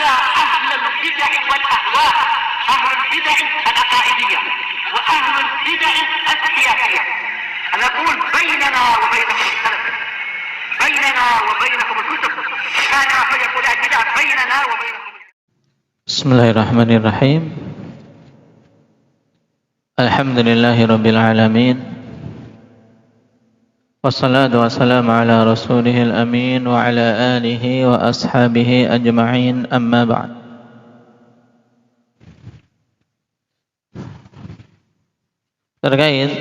حتى أهل البدع والأهواء، أهل البدع العقائدية وأهل البدع السياسية. أنا أقول بيننا وبينكم السلف، بيننا وبينكم الكتب، كان فيقول البدع بيننا وبينكم. Bismillahirrahmanirrahim. Alhamdulillahirabbil alamin. Wassalatu wassalamu ala rasulihil amin wa ala alihi wa ashabihi ajma'in, amma ba'd. Terkait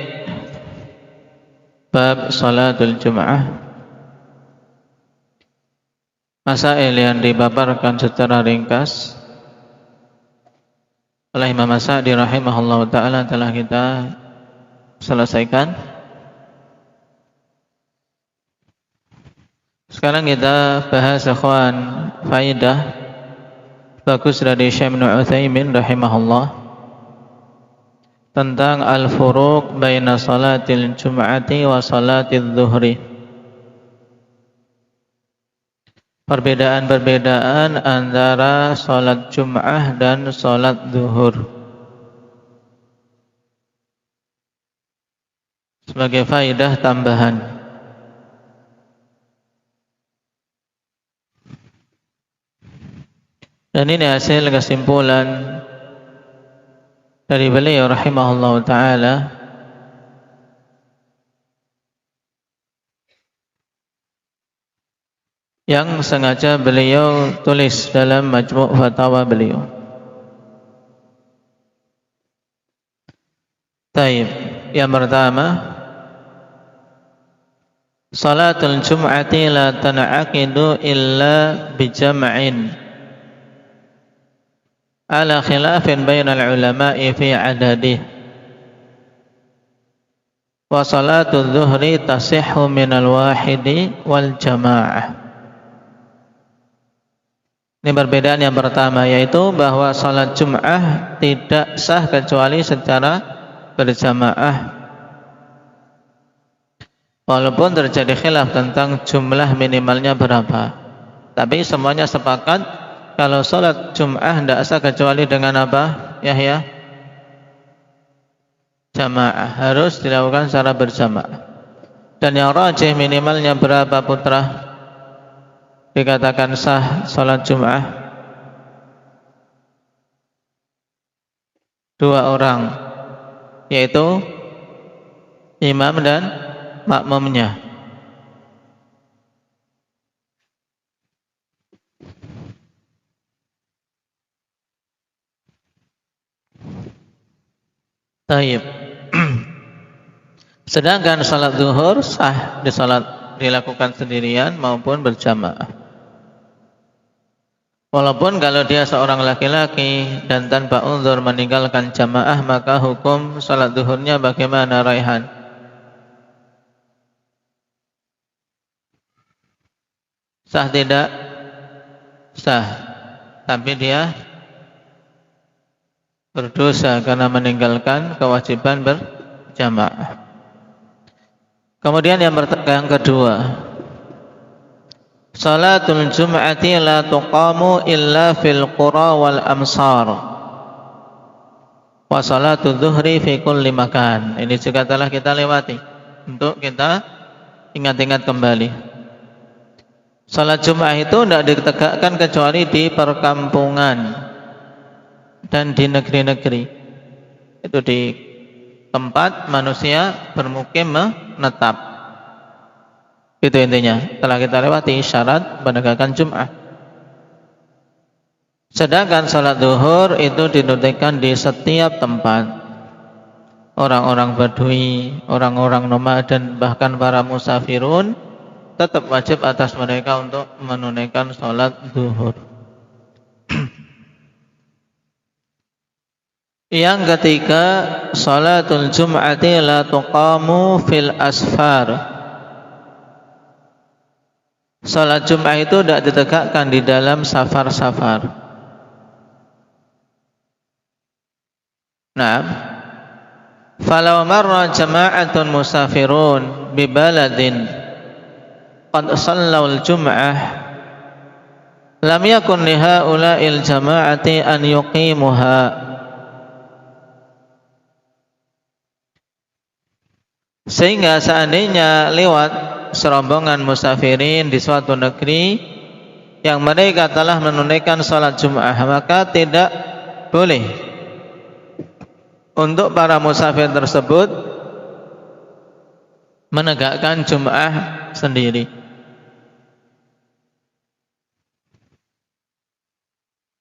bab salatul Jum'ah, masail yang dipaparkan secara ringkas oleh Imam As-Sa'di rahimahullah ta'ala telah kita selesaikan. Sekarang kita bahas ikhwan faidah bagus dari Syekh Ibnu Utsaimin rahimahullah tentang al-furuq baina salatil jum'ati wa salatil zuhri. Perbedaan-perbedaan antara salat Jum'ah dan salat zuhur. Sebagai faedah tambahan. Dan ini hasil kesimpulan dari beliau rahimahullah ta'ala yang sengaja beliau tulis dalam majmu' fatwa beliau. Taib, yang pertama, salatul jum'ati la tan'aqidu illa bijam'in ala khilafin bainal ulama'i fi adadih, wa salatul zuhri tasihhu minal wahidi wal jama'ah. Ini perbedaan yang pertama, yaitu bahwa salat Jum'ah tidak sah kecuali secara berjamaah. Walaupun terjadi khilaf tentang jumlah minimalnya berapa, tapi semuanya sepakat kalau salat Jum'ah tidak sah kecuali dengan apa? Yahya? Jamaah, harus dilakukan secara berjamaah. Dan yang rajih minimalnya berapa putra? Dikatakan sah salat Jum'ah? 2 orang, yaitu imam dan makmumnya. Taib. Sedangkan salat zuhur sah dilakukan sendirian maupun berjamaah. Walaupun kalau dia seorang laki-laki dan tanpa uzur meninggalkan jamaah, maka hukum salat zuhurnya bagaimana, Raihan? Sah tidak? Sah. Tapi dia berdosa karena meninggalkan kewajiban berjamaah. Kemudian yang kedua, salatul jum'ati la tuqamu illa fil qura wal amsar, wa salatul zuhri fi kulli makan. Ini juga telah kita lewati untuk kita ingat-ingat kembali. Salat Jum'ah itu tidak ditegakkan kecuali di perkampungan dan di negeri-negeri. Itu di tempat manusia bermukim menetap. Itu intinya, telah kita lewati syarat penegakan Jum'ah. Sedangkan salat zuhur itu dinukilkan di setiap tempat. Orang-orang Badui, orang-orang nomaden, bahkan para musafirun, tetap wajib atas mereka untuk menunaikan salat zuhur. Yang ketiga, salatul jum'ati la tuqamu fil asfar. Salat Jum'ah itu tidak ditegakkan di dalam safar-safar. Nah, falau marra jama'atun musafirun bi baladin qad shallawul jum'ah lam yakun li haula'il jama'ati an yuqimuha. Sehingga seandainya lewat serombongan musafirin di suatu negeri yang mereka telah menunaikan salat Jum'ah, maka tidak boleh untuk para musafir tersebut menegakkan Jum'ah sendiri.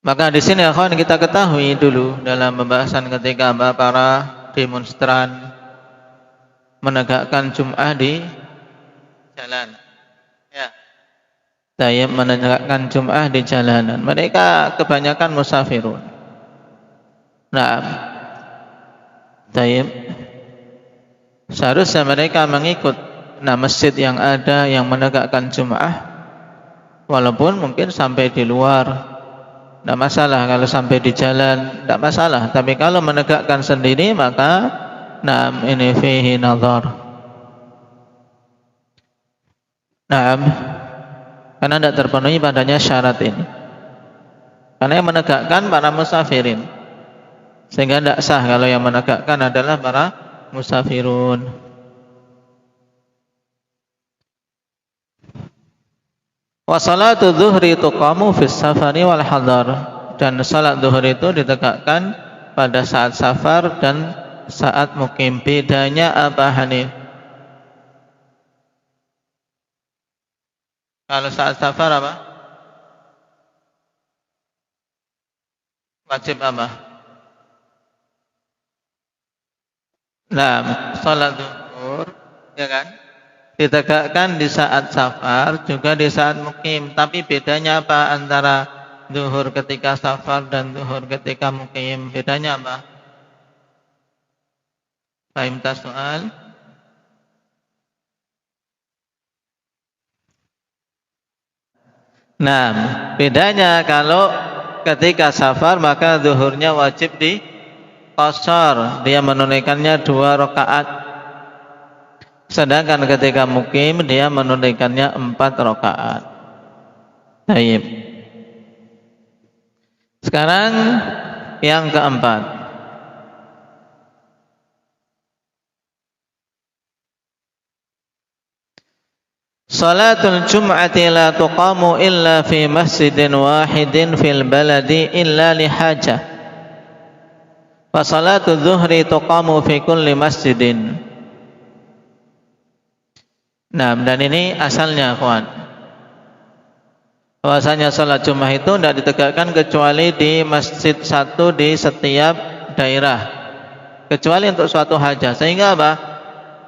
Maka di sini akhwan kita ketahui dulu dalam pembahasan ketika para demonstran menegakkan Jum'ah di jalan. Ya. Tayyib, menegakkan Jum'ah di jalanan. Mereka kebanyakan musafirun. Nah, tayyib, seharusnya mereka mengikut masjid yang ada yang menegakkan Jum'ah, walaupun mungkin sampai di luar. Tidak masalah kalau sampai di jalan, tidak masalah. Tapi kalau menegakkan sendiri maka ini fihi nazar. Karena tidak terpenuhi padanya syarat ini. Karena yang menegakkan para musafirin, sehingga tidak sah kalau yang menegakkan adalah para musafirun. Wa salatu dhuhri tuqamu fis safari wal hadar, dan salat zuhur itu ditegakkan pada saat safar dan saat mukim. Bedanya apa, Hanif? Kalau saat safar apa? Wajib apa? Nah, salat zuhur, ya kan? Ditegakkan di saat safar juga di saat mukim. Tapi bedanya apa antara zuhur ketika safar dan zuhur ketika mukim? Bedanya apa? Fahimta soal? Nah, bedanya kalau ketika safar maka zuhurnya wajib di qashar, dia menunaikannya 2 rakaat. Sedangkan ketika mukim dia menunaikannya 4 rakaat. Baik. Sekarang yang keempat. Salatul Jum'ati la tuqamu illa fi masjidin wahidin fil baladi illa li hajah. Wa salatul zuhri tuqamu fi kulli masjidin. Nah, dan ini asalnya, kawan. Bahwasanya salat Jumat itu tidak ditegakkan kecuali di masjid satu di setiap daerah, kecuali untuk suatu hajat. Sehingga apa?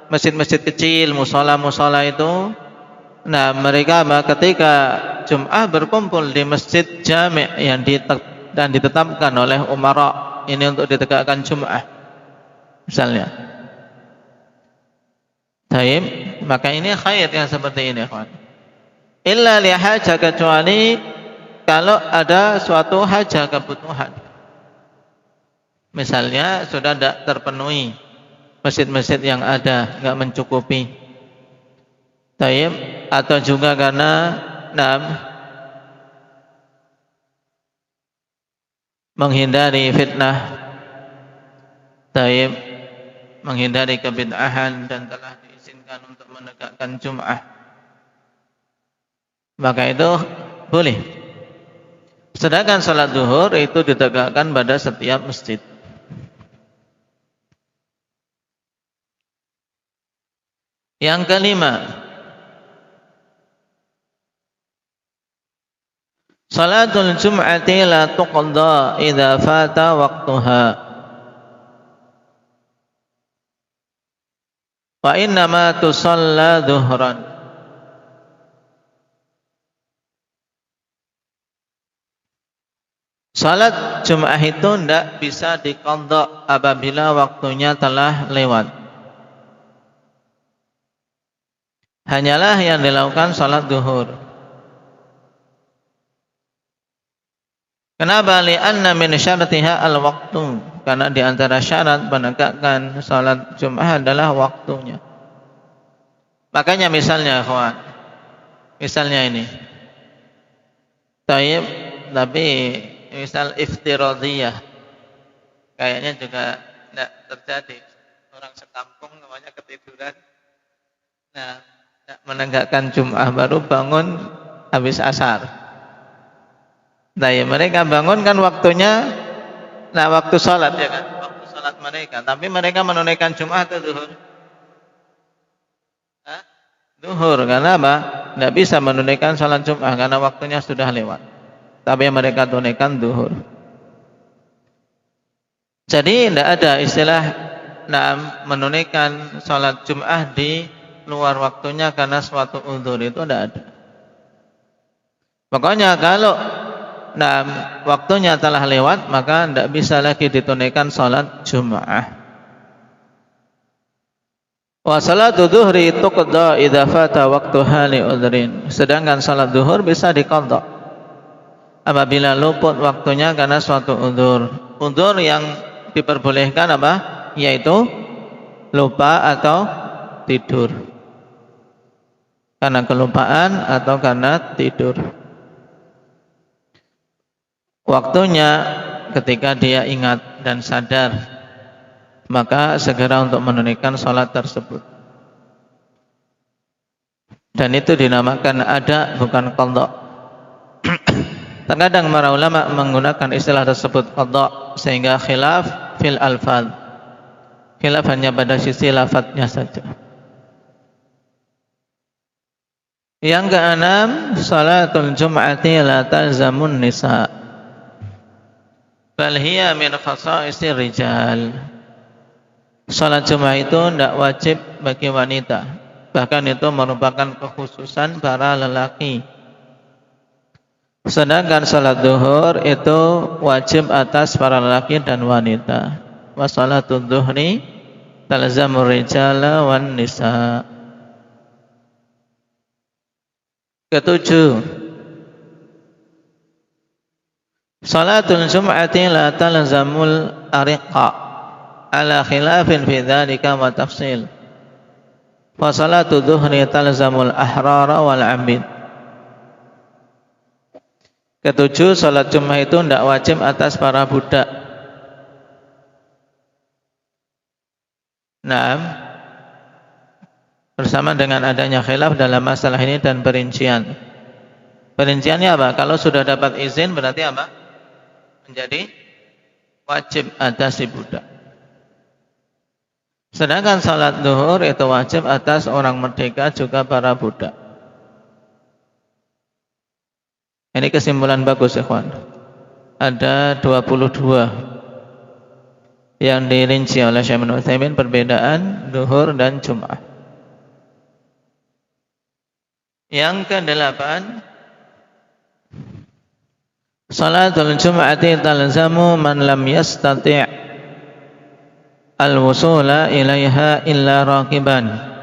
Masjid-masjid kecil, musola-musola itu, nah mereka ketika Jumat berkumpul di masjid jami' yang dan ditetapkan oleh umara ini untuk ditegakkan Jumat, misalnya. Taib, maka ini khair yang seperti ini, kawan. Illa li hajah, kecuali kalau ada suatu hajah, kebutuhan. Misalnya sudah tidak terpenuhi masjid-masjid yang ada, enggak mencukupi. Taib, atau juga karena menghindari fitnah. Taib, menghindari kebid'ahan dan telah diizinkan untuk menegakkan Jum'ah, maka itu boleh. Sedangkan salat zuhur itu ditegakkan pada setiap masjid. Yang kelima, salatul Jum'ati la tuqda idza fata waqtuha. Wa innama tusalla dhuhran. Salat Jumat itu tidak bisa diqadha apabila waktunya telah lewat. Hanyalah yang dilakukan salat zuhur. Kenapa? Li'anna min syartiha al-waqtu. Karena di antara syarat menegakkan salat Jumat adalah waktunya. Makanya misalnya, kawan, misalnya ini, Taib, tapi misal iftiradiyah kayaknya juga tidak terjadi. Orang sekampung namanya ketiduran. Nah, tidak menegakkan Jum'ah, baru bangun habis asar. Taib, mereka bangun kan waktunya, nah waktu sholat ya kan, waktu sholat mereka. Tapi mereka menunaikan Jum'ah atau zuhur? Zuhur, karena apa? Tidak bisa menunaikan sholat Jum'ah karena waktunya sudah lewat. Tapi mereka tunaikan zuhur. Jadi tidak ada istilah menunaikan sholat Jum'ah di luar waktunya karena suatu uzur, itu tidak ada. Pokoknya kalau waktunya telah lewat, maka tidak bisa lagi ditunaikan sholat Jum'ah. Wa salatu dhuhri tuqda idza fata waqtuha li udhrin. Sedangkan salat zuhur bisa diqadha apabila luput waktunya karena suatu udzur. Udzur yang diperbolehkan apa? Yaitu lupa atau tidur. Karena kelupaan atau karena tidur. Waktunya ketika dia ingat dan sadar, maka segera untuk menunaikan sholat tersebut. Dan itu dinamakan ada, bukan qadha. Terkadang para ulama menggunakan istilah tersebut qadha sehingga khilaf fil alfaz. Khilaf hanya pada sisi lafadznya saja. Yang keenam, salatul jum'ati la talzamun nisa, bal hiya min khasa'isir rijal. Salat Jumat itu tidak wajib bagi wanita, bahkan itu merupakan kekhususan para lelaki. Sedangkan salat zuhur itu wajib atas para lelaki dan wanita. Wa salatul zuhri talzamur rijala wan nisa. Ketujuh, salatul jum'ati la talzamul ariqa ala khilafin fi dzalika wa tafsil. Fa salatu dhuhri talzamul ahrara wal 'abid. Ketujuh, salat Jumat itu tidak wajib atas para budak. Nah, bersama dengan adanya khilaf dalam masalah ini dan perincian. Perinciannya apa? Kalau sudah dapat izin berarti apa? Menjadi wajib atas si budak. Sedangkan salat zuhur itu wajib atas orang merdeka juga para budak. Ini kesimpulan bagus, ikhwan. Ada 22 yang dirinci oleh Syekh Ibnu Utsaimin perbedaan zuhur dan Jumat. Yang ke-8, salatul jum'ati talzamu man lam yastati' al-wusula ilaiha illa raqiban.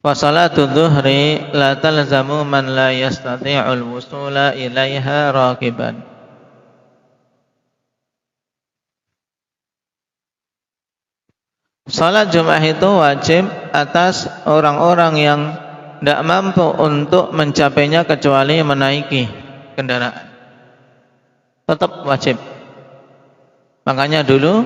Wa salatu dhuhri la talzamu man la yastati'ul wusula ilaiha raqiban. Salat Jumat itu wajib atas orang-orang yang tidak mampu untuk mencapainya kecuali menaiki kendaraan. Tetap wajib. Makanya dulu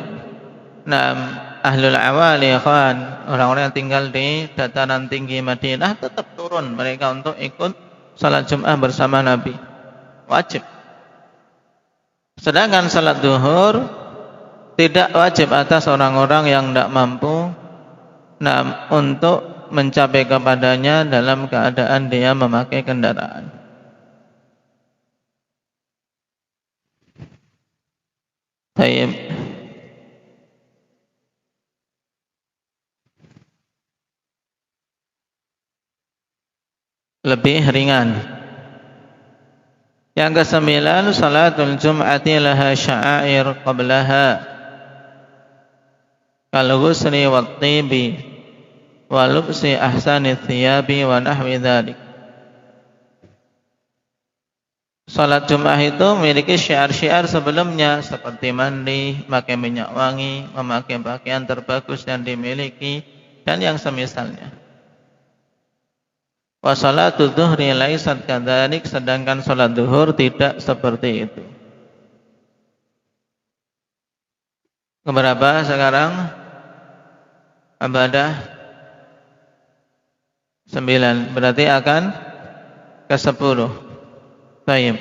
ahlul awali kan, orang-orang yang tinggal di dataran tinggi Madinah tetap turun mereka untuk ikut salat Jumat bersama Nabi. Wajib. Sedangkan salat zuhur tidak wajib atas orang-orang yang tidak mampu untuk mencapai kepadanya dalam keadaan dia memakai kendaraan. Baik. Lebih ringan. Yang ke-9, salatul jum'ati laha sya'air qablaha kal ghusli wat tibi wa lubsi ahsani thiyabi wa nahwi dzalik. Salat Jumat itu memiliki syiar-syiar sebelumnya seperti mandi, memakai minyak wangi, memakai pakaian terbagus yang dimiliki dan yang semisalnya. Wa salatu dzuhri laisat kadzalik, sedangkan salat zuhur tidak seperti itu. Keberapa sekarang? Ibadah 9, berarti akan ke 10. Baik.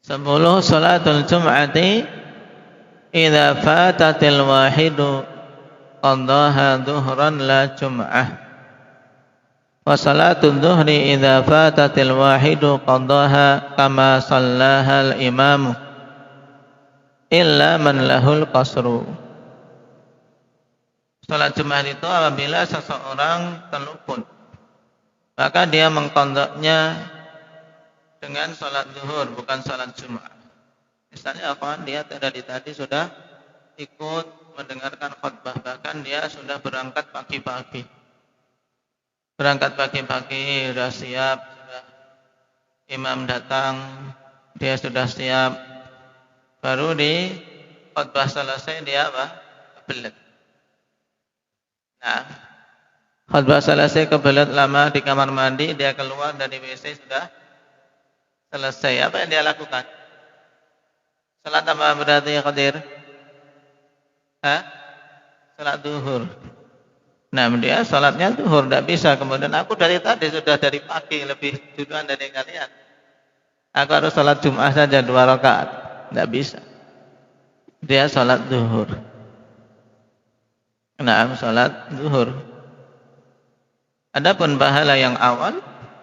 10 salatul jum'ati idza fatatil wahidu qaddaha dhuhran la jum'ah. Wa salatul dhuhri idza fatatil wahidu qaddaha kama sallaha al-imamu illa man lahul qasru. Salat Jumat itu apabila seseorang terluput, maka dia mengqadanya dengan salat zuhur, bukan salat Jumat. Misalnya apa? Dia tadi sudah ikut mendengarkan khutbah, bahkan dia sudah berangkat pagi-pagi. Sudah siap, sudah imam datang, dia sudah siap. Baru di khutbah selesai dia apa? Kebelet. Nah, khutbah selesai kebelet lama di kamar mandi, dia keluar dari WC sudah selesai. Apa yang dia lakukan? Salat apa berarti ya Qadir? Salat zuhur. Nah, dia salatnya zuhur, tidak bisa. Kemudian aku dari tadi sudah dari pagi lebih duluan dari kalian. Aku harus salat Jumat saja 2 rakaat. Tidak bisa. Dia salat zuhur. Nah, salat zuhur. Adapun pahala yang awal,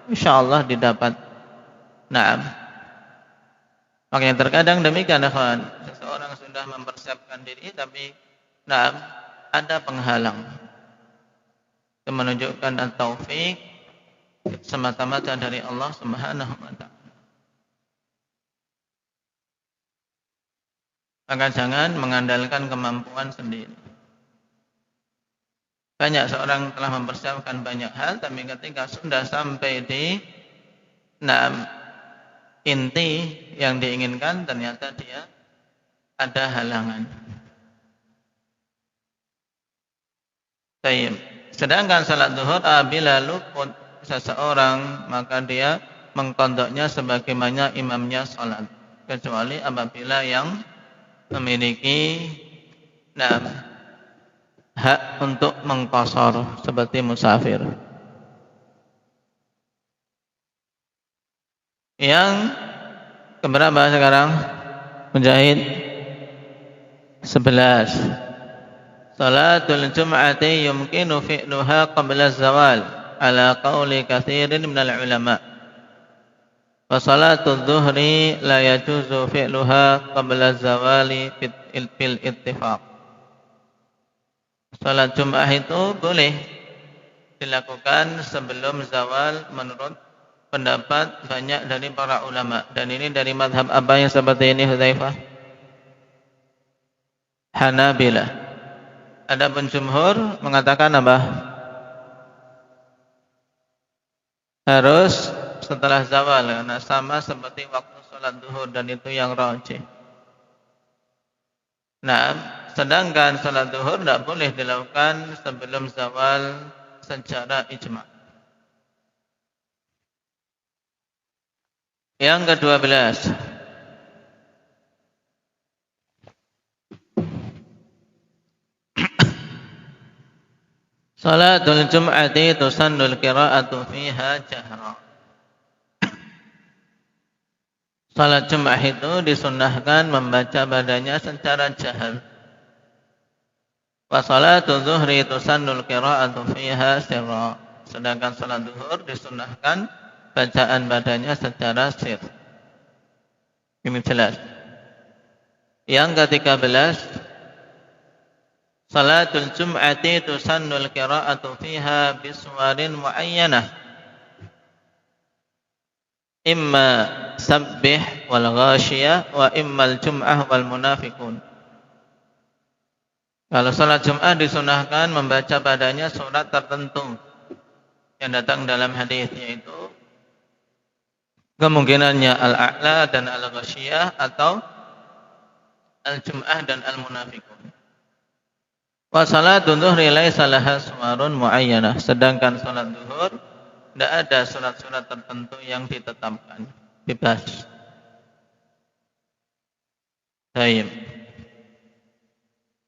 insyaallah didapat. Nah, makanya terkadang demikian, kawan. Seseorang sudah mempersiapkan diri, tapi ada penghalang. Itu menunjukkan at-taufik semata-mata dari Allah Subhanahu wa ta'ala. Maka jangan mengandalkan kemampuan sendiri. Banyak seorang telah mempersiapkan banyak hal, tapi ketika sudah sampai di inti yang diinginkan, ternyata dia ada halangan. Baik. Sedangkan salat zuhur apabila luput seseorang, maka dia mengqadanya sebagaimana imamnya salat, kecuali apabila yang memiliki hak untuk mengqasar seperti musafir. Yang keberapa sekarang? Mujahid 11. Salatul Jum'ati yumkinu fi'luha qabla az-zawal ala qawli katsirin minal ulama. Wa salatul dhuhri la yajuzu fi'luha qabla az-zawali fil ittifaq. Salat Jumat itu boleh dilakukan sebelum zawal menurut pendapat banyak dari para ulama. Dan ini dari madhab apa yang seperti ini, Hudzaifah? Hanabilah. Adapun jumhur mengatakan apa? Harus setelah zawal, karena sama seperti waktu salat zuhur, dan itu yang rajih. Nah, sedangkan salat zuhur tidak boleh dilakukan sebelum zawal secara ijma'. Yang ke-12, salatul Jum'ati tusannul qira'atu fiha jahra. Salat Jumat itu disunnahkan membaca padanya secara jahar. Wa salatul zuhri tusannul qira'atu fiha sirra. Sedangkan salat zuhur disunnahkan bacaan padanya secara sir. Ini jelas. Yang ke-13, salatul Jum'ati tusannul qira'atu fiha biswarin muayyanah. Imma sabbih wal ghashiyah wa immal jum'ah wal munafiqun. Kalau salat Jumat disunahkan membaca padanya surat tertentu yang datang dalam hadis, yaitu kemungkinannya al-a'la dan al-ghashiyah atau al-jum'ah dan al-munafiqun. Wa salatun dhuhri laisa laha suwarun muayyanah. Sedangkan salat zuhur Tidak ada surat-surat tertentu yang ditetapkan. Bebas. Baik.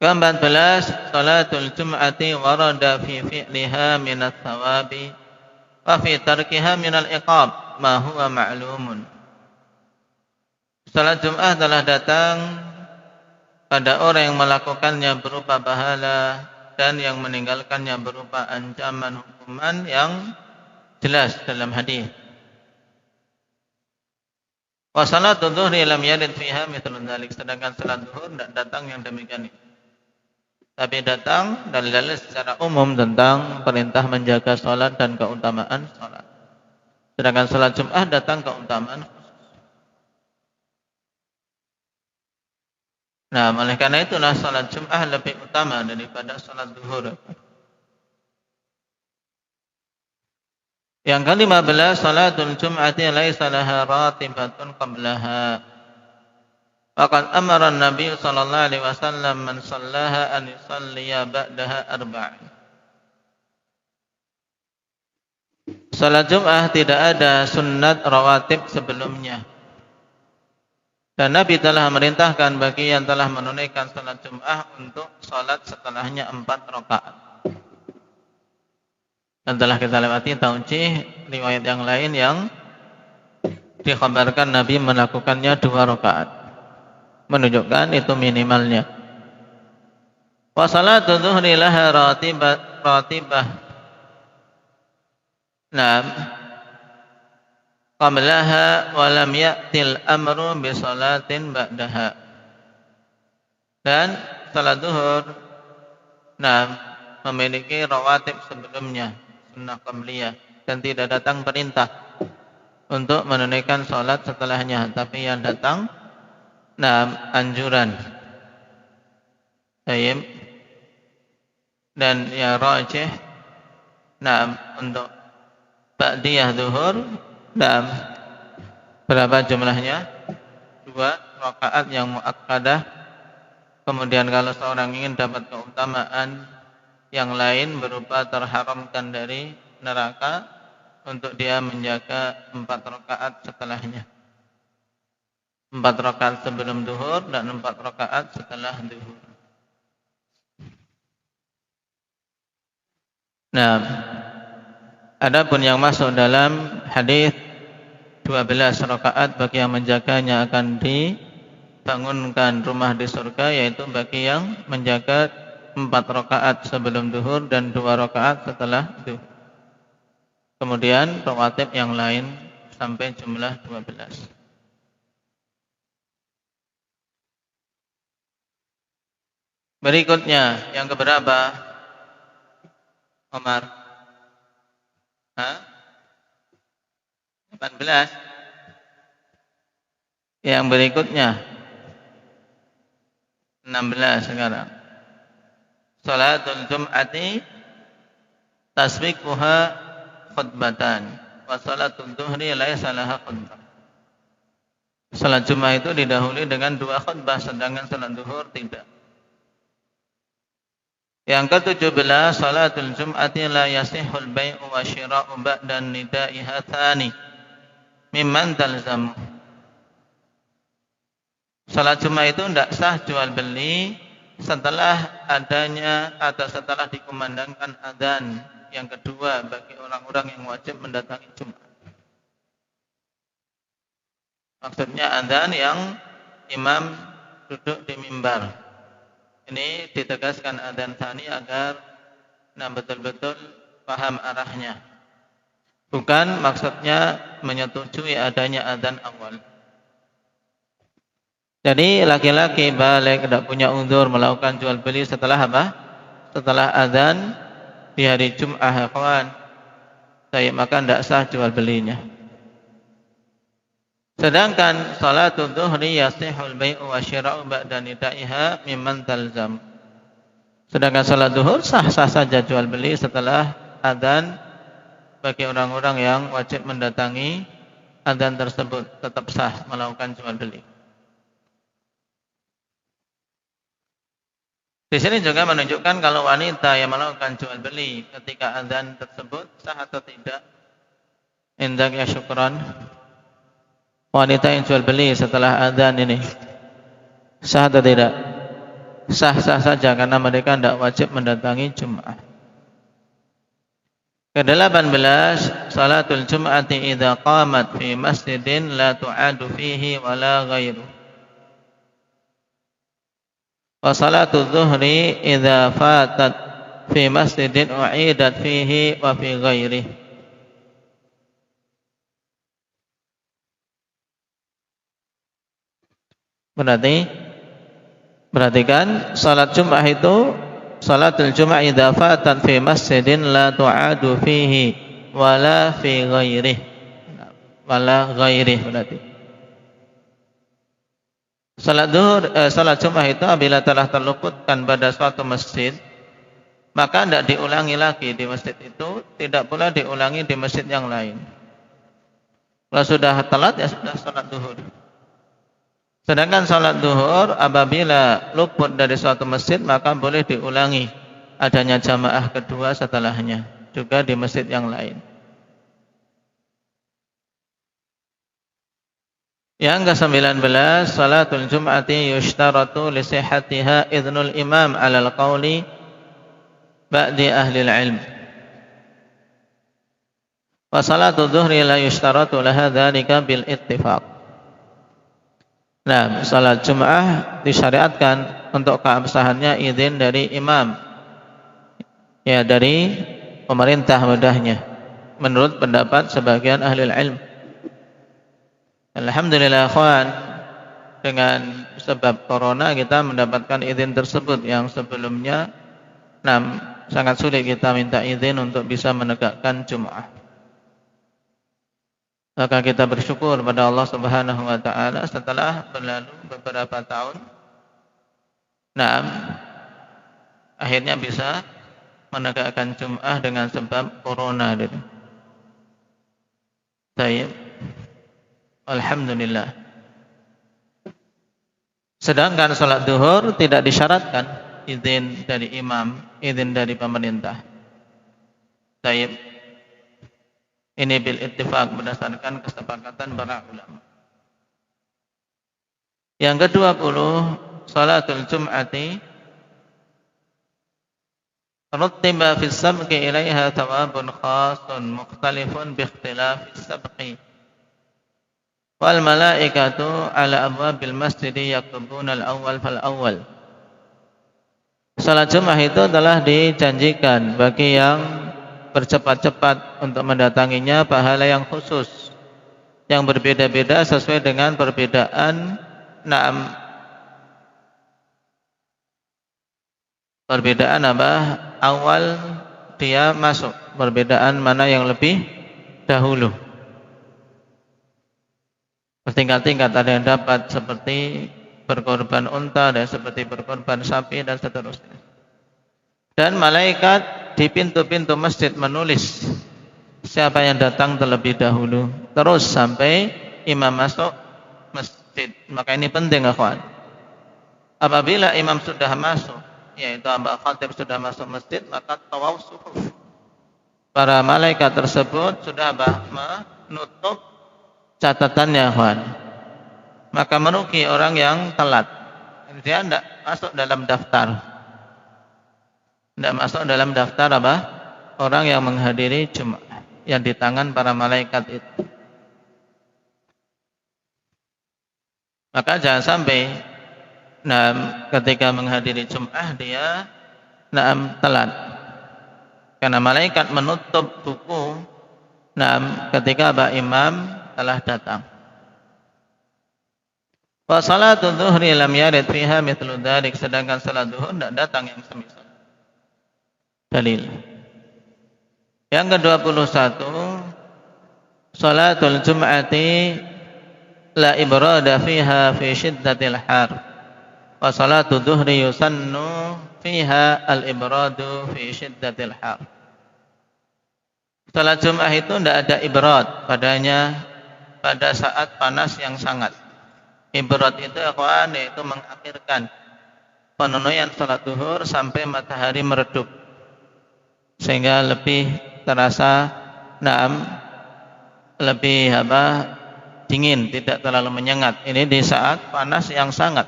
Ke-14, salatul jum'ati warada fi fi'liha minat thawabi wa fi tarkiha minal iqab ma huwa ma'lumun. Salat Jum'ah telah datang pada orang yang melakukannya berupa pahala dan yang meninggalkannya berupa ancaman hukuman yang jelas dalam hadis. Wa salatul dhuhri lam yarid fiha mithlun dzalik, sedangkan salat zuhur tidak datang yang demikian itu. Tapi datang dalil-dalil secara umum tentang perintah menjaga salat dan keutamaan salat. Sedangkan salat Jum'ah datang keutamaan khusus. Nah, oleh karena itulah salat Jum'ah lebih utama daripada salat zuhur. Yang ke-15, salatul Jum'ati laisa laha ratibatun qablaha. Faqad amara an-nabiy sallallahu alaihi wasallam man shallaha an yusalliya ba'daha arba'in. Salat Jum'ah tidak ada sunnat rawatib sebelumnya. Dan Nabi telah merintahkan bagi yang telah menunaikan salat Jum'ah untuk salat setelahnya 4 rakaat. Dan telah kita lewati taujih riwayat yang lain yang dikhabarkan Nabi melakukannya 2 rakaat. Menunjukkan itu minimalnya. Wa salatu dhuhri laha ratibah. Naam. Qablaha wa lam ya'til amru bi salatin ba'daha. Dan salat zuhur memiliki rawatib sebelumnya, sunnah qabliyah, dan tidak datang perintah untuk menunaikan salat setelahnya, tapi yang datang anjuran. Baik. Dan yang rajih untuk ba'diyah zuhur berapa jumlahnya? 2 rakaat yang muakkadah. Kemudian kalau seorang ingin dapat keutamaan yang lain berupa terharamkan dari neraka, untuk dia menjaga 4 rakaat setelahnya. 4 rakaat sebelum zuhur dan 4 rakaat setelah zuhur. Nah, adapun yang masuk dalam hadis 12 rakaat bagi yang menjaganya akan dibangunkan rumah di surga, yaitu bagi yang menjaga 4 rakaat sebelum zuhur dan 2 rakaat setelah zuhur. Kemudian rawatib yang lain sampai jumlah 12. Berikutnya yang keberapa? Omar? 18. Yang berikutnya 16 sekarang. Salatul Jum'ati tasbiquha khutbatan wa salatul dhuhri laisa laha khutbah. Salat Jumat itu didahului dengan 2 khutbah, sedangkan salat zuhur tidak. Yang ke-17, salatul Jum'ati la yasihul bai'u wa syira'u ba'da nida'i hatsani mimman talzamu. Salat Jumat itu tidak sah jual beli setelah adanya atau setelah dikumandangkan adzan yang kedua bagi orang-orang yang wajib mendatangi Jumat. Maksudnya adzan yang imam duduk di mimbar. Ini ditegaskan adzan tsani agar betul-betul paham arahnya. Bukan maksudnya menyetujui adanya adzan awal. Jadi laki-laki balik tidak punya uzur melakukan jual beli setelah apa? Setelah adzan di hari Jumat, kawan. Maka tidak sah jual belinya. Sedangkan salatul dhuhri yasihul bai'u wa syira'u ba'da nida'iha mimman talzam. Sedangkan salat zuhur sah-sah saja jual beli setelah adzan bagi orang-orang yang wajib mendatangi adzan tersebut, tetap sah melakukan jual beli. Di sini juga menunjukkan kalau wanita yang melakukan jual beli ketika adzan tersebut sah atau tidak. Indak ya syukran. Wanita yang jual beli setelah adzan ini sah atau tidak? Sah-sah saja karena mereka tidak wajib mendatangi Jum'ah. Ke-18, salatul Jum'ati idza qamat fi masjidin la tu'adu fihi wala ghairu. Wa salatul zuhri idza fatat fi masjidin u'idat fihi wa fi ghairihi. Perhatikan, salat Jumat itu, salatul Jumat idza fatat fi masjidin la tu'adu fihi wala fi ghairihi. Wala ghairihi berarti. Salat Jumat itu apabila telah terluputkan pada suatu masjid, maka tidak diulangi lagi di masjid itu, tidak pula diulangi di masjid yang lain. Kalau sudah telat ya sudah salat zuhur. Sedangkan salat zuhur apabila luput dari suatu masjid maka boleh diulangi adanya jamaah kedua setelahnya juga di masjid yang lain. Yang ke-19, salatul Jum'ati yushtaratu li sihhatiha idznul imam 'alal qawli ba'di ahli al-'ilm. Wa salatul zuhri la yushtaratu laha dzalika bil ittifaq. Nah, salat Jum'ah disyariatkan untuk keabsahannya izin dari imam, ya dari pemerintah mudahnya, menurut pendapat sebagian ahli ilmu. Alhamdulillah akhwan, dengan sebab corona kita mendapatkan izin tersebut yang sebelumnya sangat sulit kita minta izin untuk bisa menegakkan Jum'ah. Maka kita bersyukur pada Allah Subhanahu wa taala setelah berlalu beberapa tahun. Akhirnya bisa menegakkan Jum'ah dengan sebab corona itu. Baik. Alhamdulillah. Sedangkan salat zuhur tidak disyaratkan izin dari imam, izin dari pemerintah. Baik. Ini bil ittifaq berdasarkan kesepakatan para ulama. Yang ke-20, salatul Jum'ati ruttiba fi sabqi ilaiha thawabun khasun mukhtalifun bi ikhtilafi sabqi. Wal malaikatu ala abwabil masjidi yaktubuna al-awwal fal awwal. Salat Jumat itu telah dijanjikan bagi yang bercepat-cepat untuk mendatanginya pahala yang khusus yang berbeda-beda sesuai dengan perbedaan awal dia masuk, perbedaan mana yang lebih dahulu. Bertingkat-tingkat, ada yang dapat seperti berkorban unta dan seperti berkorban sapi dan seterusnya. Dan malaikat di pintu-pintu masjid menulis siapa yang datang terlebih dahulu terus sampai imam masuk masjid. Maka ini penting akhwan. Apabila imam sudah masuk, yaitu Mbak Khatib sudah masuk masjid, maka tawaf suhuf. Para malaikat tersebut sudah menutup catatannya akhwan. Maka merugi orang yang telat. Dia tidak masuk dalam daftar. Tidak masuk dalam daftar orang yang menghadiri Jumat yang di tangan para malaikat itu. Maka jangan sampai ketika menghadiri Jumat dia telat. Karena malaikat menutup buku ketika imam telah datang. Wa salatul zuhri lam yarid fiha mithlu dzalik, sedangkan salat zuhur tidak datang yang semisal. Dalil. Yang ke-21, salatul Jum'ati la ibrada fiha fi syiddatil har. Wa salatul zuhri yusannu fiha al-ibradu fi syiddatil har. Salat Jumat itu tidak ada ibrad padanya pada saat panas yang sangat. Ibrad itu akhwan, yaitu mengakhirkan penunaian salat zuhur sampai matahari meredup, sehingga lebih terasa lebih dingin, tidak terlalu menyengat. Ini di saat panas yang sangat,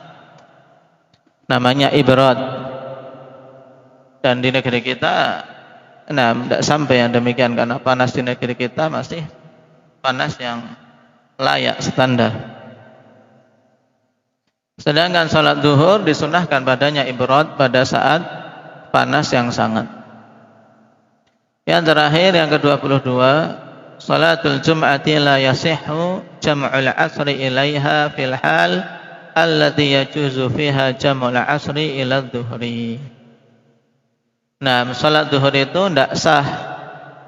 namanya ibrad. Dan di negeri kita tidak sampai yang demikian, karena panas di negeri kita masih panas yang layak standar. Sedangkan salat zuhur disunahkan padanya ibrad pada saat panas yang sangat. Yang terakhir, yang ke-22, salatul jum'ati la yasihhu jam'ul asri ilaiha fil hal allati yajuzu fiha jam'ul asri ila dhuhri. Nah, salat zuhur itu tidak sah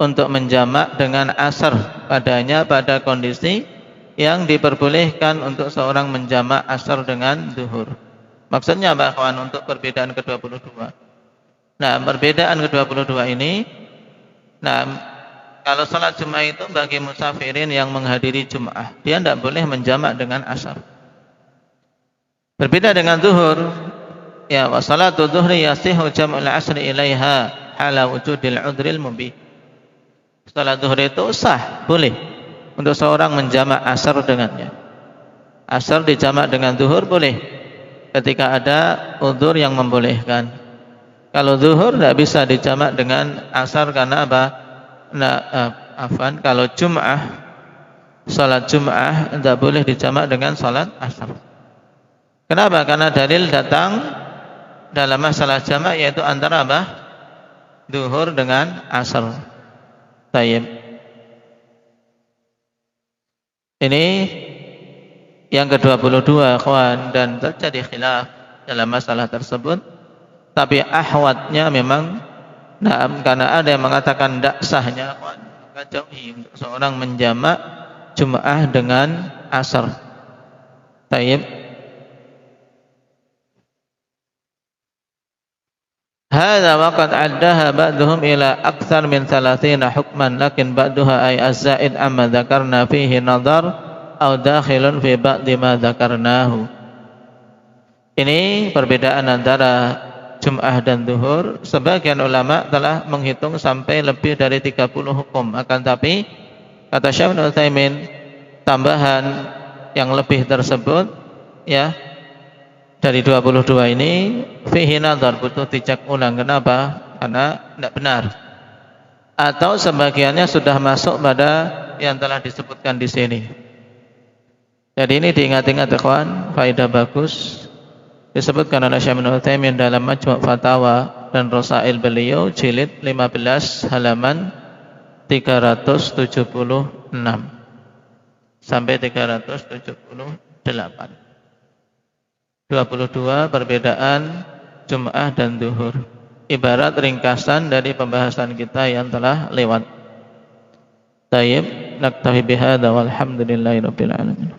untuk menjamak dengan asar padanya pada kondisi yang diperbolehkan untuk seorang menjamak asar dengan zuhur. Maksudnya apa, kawan, untuk perbedaan ke-22? Nah, perbedaan ke-22 ini, kalau salat Jumat itu bagi musafirin yang menghadiri Jumat, dia tidak boleh menjamak dengan asar. Berbeda dengan zuhur. Ya, wa salatu dhuhri yasihu jam'ul asri ilaiha ala wujudil udhril mubih. Salat zuhur itu sah, boleh untuk seorang menjamak asar dengannya. Asar dijamak dengan zuhur boleh ketika ada udzur yang membolehkan. Kalau zuhur tidak bisa dijamak dengan asar karena apa? Kalau Jum'ah, salat Jum'ah tidak boleh dijamak dengan salat asar. Kenapa? Karena dalil datang dalam masalah jamak yaitu antara apa? Zuhur dengan asar. Tayyib. Ini yang ke-22, kawan, dan terjadi khilaf dalam masalah tersebut. Tapi ahwatnya memang karena ada yang mengatakan tidak sahnya, kawan, maka jauhi untuk seorang menjamak Jum'ah dengan asar. Tayyib. Hadza waqad addaha ba'duhum ila aktsar min 30 hukman, lakin ba'daha ay az-za'id amma dzakarna fihi nadhar aw dakhilun fi ba'di ma dzakarnahu. Ini perbedaan antara Jum'ah dan zuhur. Sebagian ulama telah menghitung sampai lebih dari 30 hukum. Akan tapi kata Syekh Ibnu Utsaimin, tambahan yang lebih tersebut ya dari 22 ini fihi nadhar, butuh dicek ulang. Kenapa? Karena tidak benar. Atau sebagiannya sudah masuk pada yang telah disebutkan di sini. Jadi ini diingat-ingat, ikhwan, faedah bagus. Disebutkan oleh Syekh Ibnu Utsaimin dalam Majmu' Fatawa dan Rasail beliau jilid 15 halaman 376 sampai 378. 22 perbedaan Jum'ah dan zuhur, ibarat ringkasan dari pembahasan kita yang telah lewat. Tayyib, naktafi bihadza walhamdulillahirabbil alamin.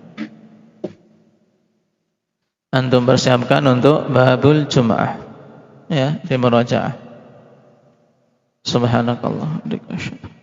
Antum persiapkan untuk babul Jum'ah ya, di murajaah. Subhanakallah wa bihamdika.